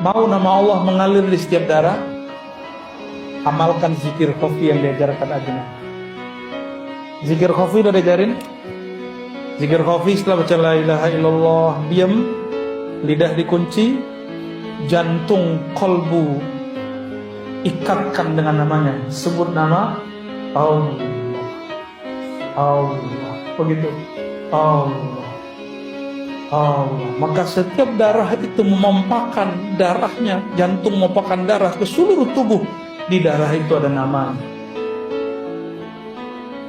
Mau nama Allah mengalir di setiap darah? Amalkan zikir khafi yang diajarkan Ajna. Zikir khafi udah diajarin? Zikir khafi setelah baca la ilaha illallah, diam, lidah dikunci, jantung, kolbu ikatkan dengan namanya. Sebut nama Allah, Allah, begitu, Allah, Allah. Maka setiap darah itu memompahkan darahnya, jantung memompahkan darah ke seluruh tubuh. Di darah itu ada namanya.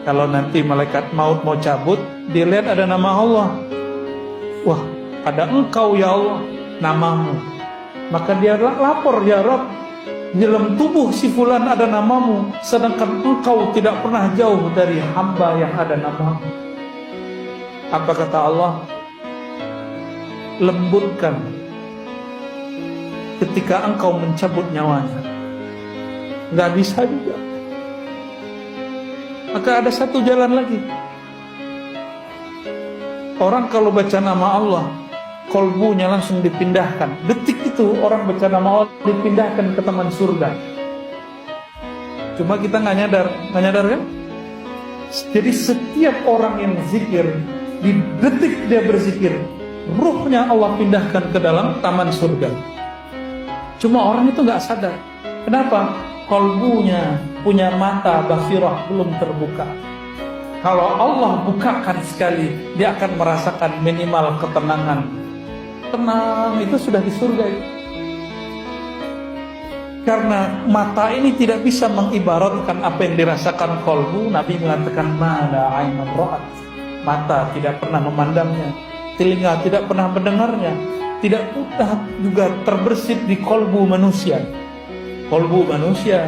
Kalau nanti malaikat maut mau cabut, dilihat ada nama Allah. Wah, ada engkau ya Allah, namamu. Maka dia lapor, ya Rabb, di dalam tubuh si fulan ada namamu, sedangkan engkau tidak pernah jauh dari hamba yang ada namamu. Apa kata Allah? Lembutkan ketika engkau mencabut nyawanya. Gak bisa juga. Maka ada satu jalan lagi. Orang kalau baca nama Allah, kolbunya langsung dipindahkan. Detik itu orang baca nama Allah dipindahkan ke taman surga. Cuma kita nggak nyadar kan? Jadi setiap orang yang zikir, di detik dia berzikir, ruhnya Allah pindahkan ke dalam taman surga. Cuma orang itu nggak sadar. Kenapa? Kolbunya punya mata basirah belum terbuka. Kalau Allah bukakan sekali, dia akan merasakan minimal ketenangan. Tenang itu sudah di surga itu. Karena mata ini tidak bisa mengibaratkan apa yang dirasakan kolbu. Nabi mengatakan mala ainun ra'at. Mata tidak pernah memandangnya, telinga tidak pernah mendengarnya, tidak pernah juga terbersit di kolbu manusia. Kolbu manusia.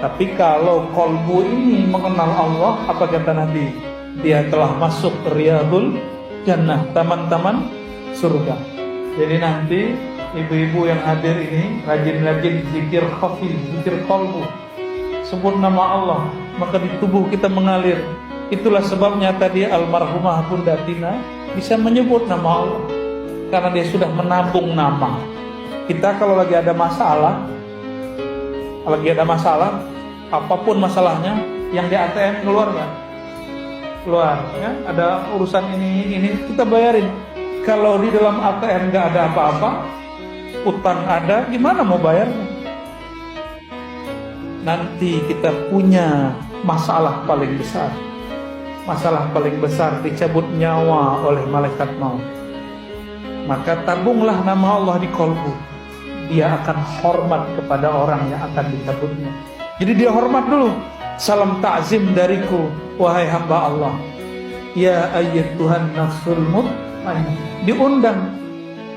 Tapi kalau kolbu ini mengenal Allah, apa kata Nabi? Dia telah masuk riyadul jannah, taman-taman surga. Jadi nanti ibu-ibu yang hadir ini rajin-rajin zikir khafi, zikir kolbu. Sebut nama Allah, maka di tubuh kita mengalir. Itulah sebabnya tadi almarhumah Bunda Tina bisa menyebut nama Allah, karena dia sudah menabung nama. Kita kalau lagi ada masalah, apapun masalahnya, yang di ATM keluar nggak? Keluar, ya? Ada urusan ini kita bayarin. Kalau di dalam ATM nggak ada apa-apa, utang ada, gimana mau bayarnya? Nanti kita punya masalah paling besar. Masalah paling besar dicabut nyawa oleh malaikat maut. Maka tabunglah nama Allah di kolbu. Dia akan hormat kepada orang yang akan dicabutnya. Jadi dia hormat dulu. Salam ta'zim dariku, wahai hamba Allah. Ya ayyatuhan nafsul mutmainnah. Diundang.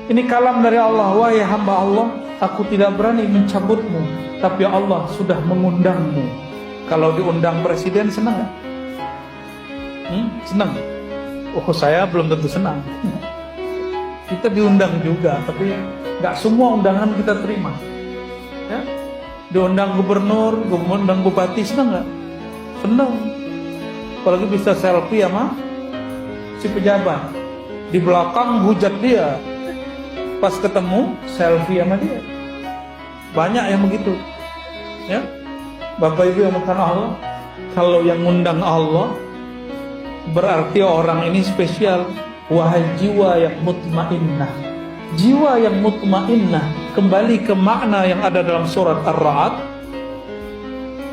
Ini kalam dari Allah, wahai hamba Allah, aku tidak berani mencabutmu, tapi Allah sudah mengundangmu. Kalau diundang presiden senang gak? Senang? Oh, saya belum tentu senang. Kita diundang juga, tapi gak semua undangan kita terima. Ya? Diundang gubernur, diundang bupati, senang gak? Senang. Apalagi bisa selfie sama si pejabat. Di belakang hujat dia, pas ketemu selfie sama dia. Banyak yang begitu. Ya, Bapak Ibu yang makan Allah, kalau yang ngundang Allah berarti orang ini spesial. Wahai jiwa yang mutmainnah. Jiwa yang mutmainnah, kembali ke makna yang ada dalam surat Ar-Ra'd.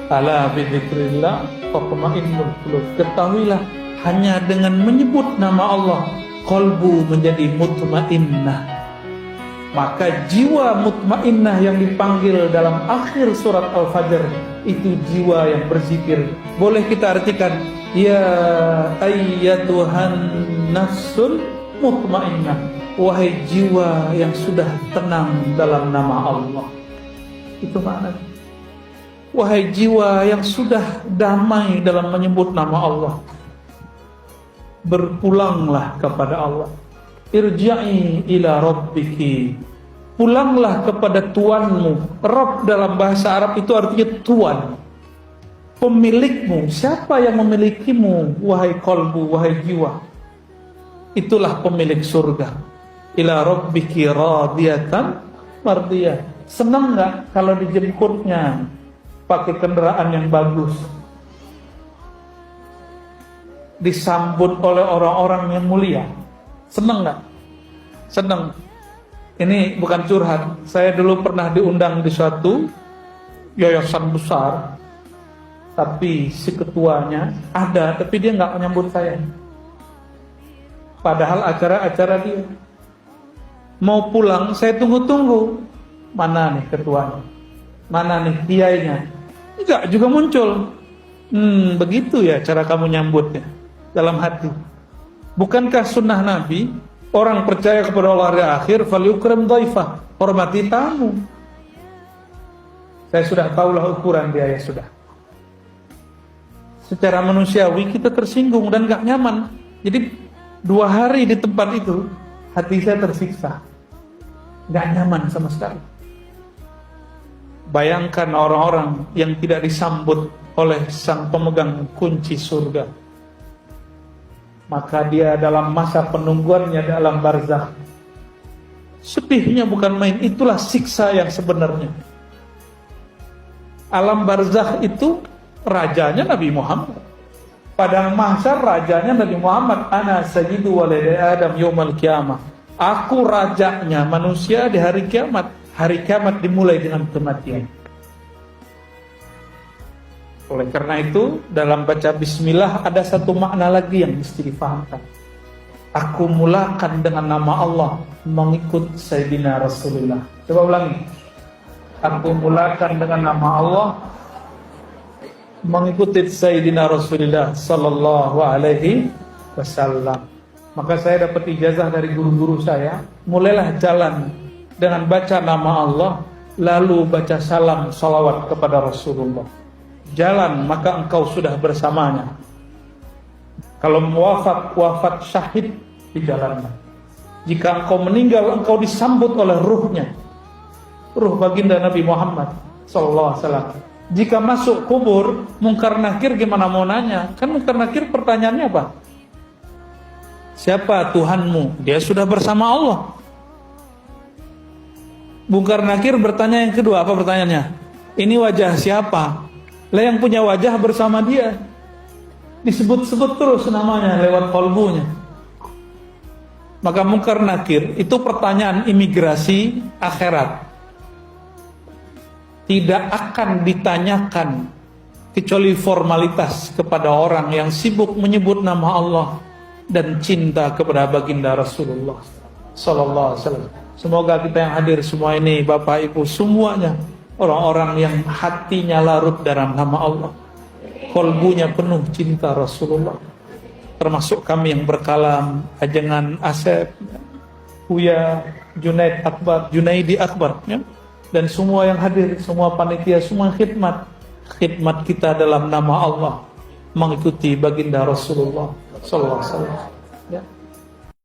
Ala bidzikrillah tatma'innul qulub. Ketahuilah, hanya dengan menyebut nama Allah, qalbu menjadi mutmainnah. Maka jiwa mutmainnah yang dipanggil dalam akhir surat Al-Fajr itu jiwa yang berzikir. Boleh kita artikan, ya ayyatuhan nafsul mutmainnah, wahai jiwa yang sudah tenang dalam nama Allah. Itu maknanya. Wahai jiwa yang sudah damai dalam menyebut nama Allah, berpulanglah kepada Allah. Irja'i ila rabbiki. Pulanglah kepada Tuanmu. Rabb dalam bahasa Arab itu artinya Tuan, pemilikmu. Siapa yang memilikimu, wahai kolbu, wahai jiwa? Itulah pemilik surga. ila rabbiki radiyatan mardiyah. Senang nggak kalau dijemputnya pakai kendaraan yang bagus, disambut oleh orang-orang yang mulia? Senang nggak? Senang. Ini bukan curhat. Saya dulu pernah diundang di suatu yayasan besar, tapi si ketuanya ada, tapi dia nggak menyambut saya. Padahal acara-acara dia. Mau pulang, saya tunggu-tunggu. Mana nih ketuanya? Mana nih kiainya? Enggak juga muncul. Begitu ya cara kamu nyambutnya dalam hati. Bukankah sunnah Nabi, orang percaya kepada Allah hari akhir, falyukram dhaifah, hormati tamu. Saya sudah tahulah ukuran dia, ya sudah. Secara manusiawi kita tersinggung dan gak nyaman. Jadi 2 hari di tempat itu hati saya tersiksa, gak nyaman sama sekali. Bayangkan orang-orang yang tidak disambut oleh sang pemegang kunci surga, maka dia dalam masa penungguannya dalam barzakh, sedihnya bukan main. Itulah siksa yang sebenarnya. Alam barzakh itu rajanya Nabi Muhammad. Padang mahsyar rajanya Nabi Muhammad. Ana sayyidu waladi Adam yaumal qiyamah. Aku rajanya manusia di hari kiamat. Hari kiamat dimulai dengan kematian. Oleh karena itu, dalam baca bismillah ada satu makna lagi yang mesti difahamkan. Aku mulakan dengan nama Allah, mengikut Sayyidina Rasulullah. Coba ulangi. Aku mulakan dengan nama Allah, mengikuti Sayyidina Rasulullah sallallahu alaihi wasallam. Maka saya dapat ijazah dari guru-guru saya, mulailah jalan dengan baca nama Allah, lalu baca salam salawat kepada Rasulullah. Jalan, maka engkau sudah bersamanya. Kalau wafat syahid di jalannya. Jika engkau meninggal, engkau disambut oleh ruhnya, ruh baginda Nabi Muhammad sallallahu alaihi wasallam. Jika masuk kubur, mungkar nakir gimana mau nanya? Kan mungkar nakir pertanyaannya apa? Siapa Tuhanmu? Dia sudah bersama Allah. Mungkar nakir bertanya yang kedua, apa pertanyaannya? Ini wajah siapa? Lah yang punya wajah bersama dia. Disebut-sebut terus namanya lewat kalbunya. Maka mungkar nakir itu pertanyaan imigrasi akhirat. Tidak akan ditanyakan kecuali formalitas kepada orang yang sibuk menyebut nama Allah dan cinta kepada baginda Rasulullah sallallahu alaihi wasallam. Semoga kita yang hadir semua ini, Bapak Ibu semuanya, orang-orang yang hatinya larut dalam nama Allah, kalbunya penuh cinta Rasulullah. Termasuk kami yang berkalam, Ajengan Asep, Buya Junaidi Akbar, ya? Dan semua yang hadir, semua panitia, semua khidmat kita dalam nama Allah, mengikuti baginda Rasulullah sallallahu alaihi wasallam. Ya.